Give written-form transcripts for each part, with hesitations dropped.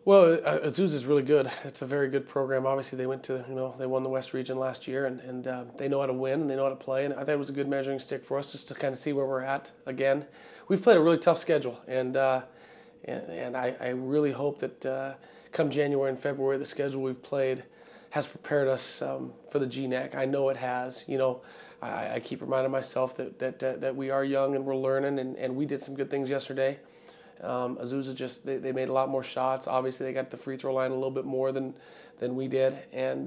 Well, Azusa is really good. It's a very good program. Obviously, they went to, they won the West Region last year, and they know how to win and they know how to play. And I thought it was a good measuring stick for us just to kind of see where we're at again. We've played a really tough schedule, and I really hope that come January and February, the schedule we've played has prepared us for the GNAC. I know it has. I keep reminding myself that we are young and we're learning, and we did some good things yesterday. Azusa they made a lot more shots. Obviously, they got the free throw line a little bit more than we did, and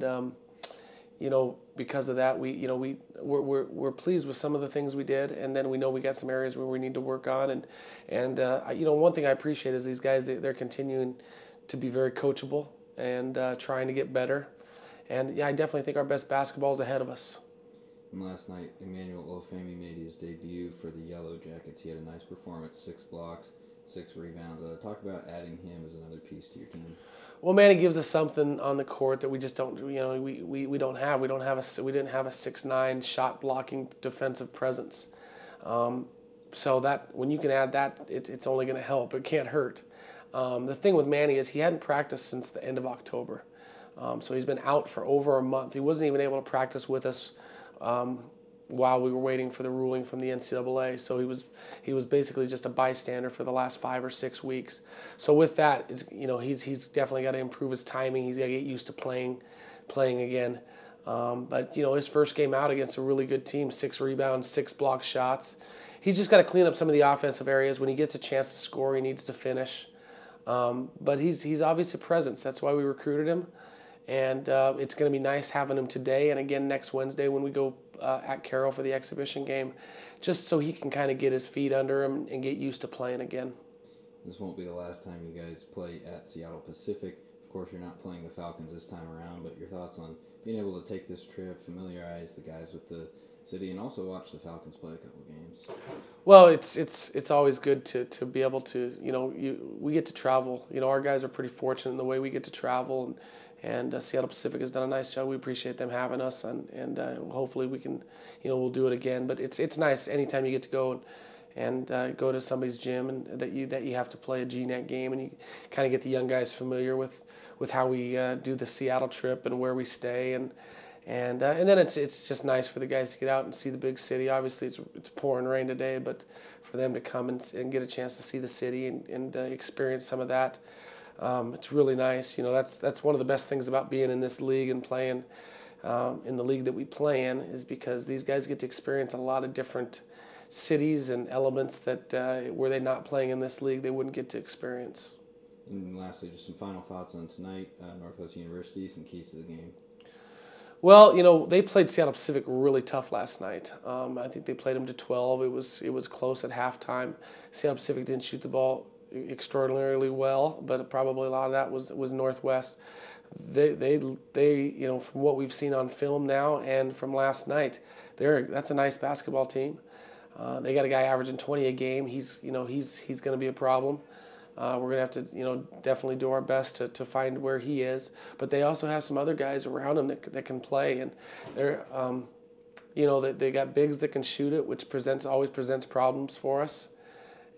because of that, we're pleased with some of the things we did, and then we know we got some areas where we need to work on, and one thing I appreciate is these guys they're continuing to be very coachable and trying to get better, and yeah, I definitely think our best basketball is ahead of us. And last night, Emmanuel Olufemi made his debut for the YELLOWJACKETs. He had a nice performance, 6 blocks. 6 rebounds. Talk about adding him as another piece to your team. Well, man, he gives us something on the court that we just don't. We don't have. We didn't have a 6'9" shot blocking defensive presence. So that when you can add that, it's only going to help. It can't hurt. The thing with Manny is he hadn't practiced since the end of October. So he's been out for over a month. He wasn't even able to practice with us while we were waiting for the ruling from the NCAA. So he was basically just a bystander for the last 5 or 6 weeks. So with that, he's definitely got to improve his timing. He's got to get used to playing again. But his first game out against a really good team, 6 rebounds, 6 block shots. He's just got to clean up some of the offensive areas. When he gets a chance to score, he needs to finish. But he's obviously a presence. That's why we recruited him. And it's going to be nice having him today and again next Wednesday when we go at Carroll for the exhibition game, just so he can kind of get his feet under him and get used to playing again. This won't be the last time you guys play at Seattle Pacific. Of course, you're not playing the Falcons this time around, but your thoughts on being able to take this trip, familiarize the guys with the city, and also watch the Falcons play a couple games? Well, it's always good to be able to, we get to travel. Our guys are pretty fortunate in the way we get to travel, and Seattle Pacific has done a nice job. We appreciate them having us, and hopefully we can, we'll do it again. But it's nice anytime you get to go and go to somebody's gym and that you have to play a GNAC game, and you kind of get the young guys familiar with how we do the Seattle trip and where we stay, and then it's just nice for the guys to get out and see the big city. Obviously it's pouring rain today, but for them to come and get a chance to see the city and experience some of that. It's really nice. That's one of the best things about being in this league and playing in the league that we play in, is because these guys get to experience a lot of different cities and elements that were they not playing in this league, they wouldn't get to experience. And lastly, just some final thoughts on tonight, Northwest University, some keys to the game. Well, they played Seattle Pacific really tough last night. I think they played them to 12. It was close at halftime. Seattle Pacific didn't shoot the ball extraordinarily well, but probably a lot of that was Northwest. They from what we've seen on film now and from last night, that's a nice basketball team. They got a guy averaging 20 a game. He's going to be a problem. We're going to have to definitely do our best to find where he is. But they also have some other guys around him that can play, and they're they got bigs that can shoot it, which always presents problems for us.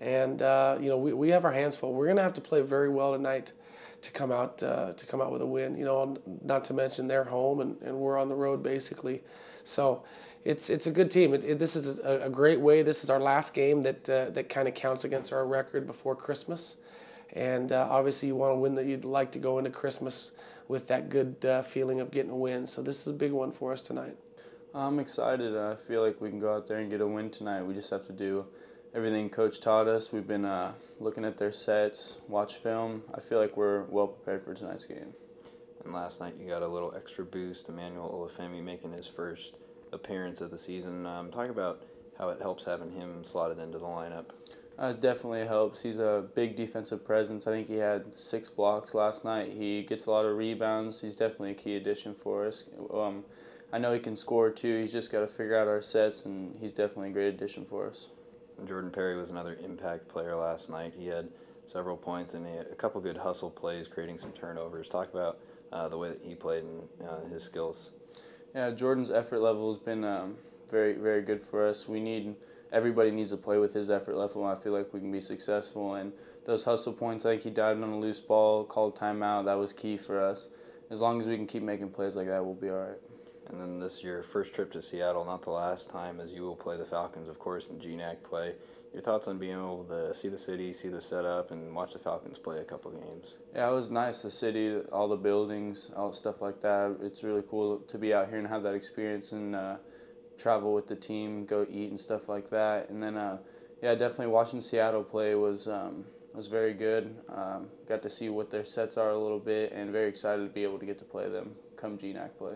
And we have our hands full. We're going to have to play very well tonight to come out with a win. Not to mention they're home and we're on the road basically. So it's a good team. This is a great way. This is our last game that kind of counts against our record before Christmas. And obviously you want to win that. You'd like to go into Christmas with that good feeling of getting a win. So this is a big one for us tonight. I'm excited. I feel like we can go out there and get a win tonight. We just have to do everything Coach taught us. We've been looking at their sets, watch film. I feel like we're well prepared for tonight's game. And last night you got a little extra boost. Emmanuel Olufemi making his first appearance of the season. Talk about how it helps having him slotted into the lineup. It definitely helps. He's a big defensive presence. I think he had 6 blocks last night. He gets a lot of rebounds. He's definitely a key addition for us. I know he can score too. He's just got to figure out our sets, and he's definitely a great addition for us. Jordan Perry was another impact player last night. He had several points and he had a couple good hustle plays, creating some turnovers. Talk about the way that he played and his skills. Yeah, Jordan's effort level has been very, very good for us. Everybody needs to play with his effort level, and I feel like we can be successful. And those hustle points, I think he dived on a loose ball, called timeout. That was key for us. As long as we can keep making plays like that, we'll be all right. And then this year, first trip to Seattle, not the last time, as you will play the Falcons, of course, in GNAC play. Your thoughts on being able to see the city, see the setup, and watch the Falcons play a couple games? Yeah, it was nice. The city, all the buildings, all stuff like that. It's really cool to be out here and have that experience and travel with the team, go eat and stuff like that. And then, yeah, definitely watching Seattle play was very good. Got to see what their sets are a little bit, and very excited to be able to get to play them come GNAC play.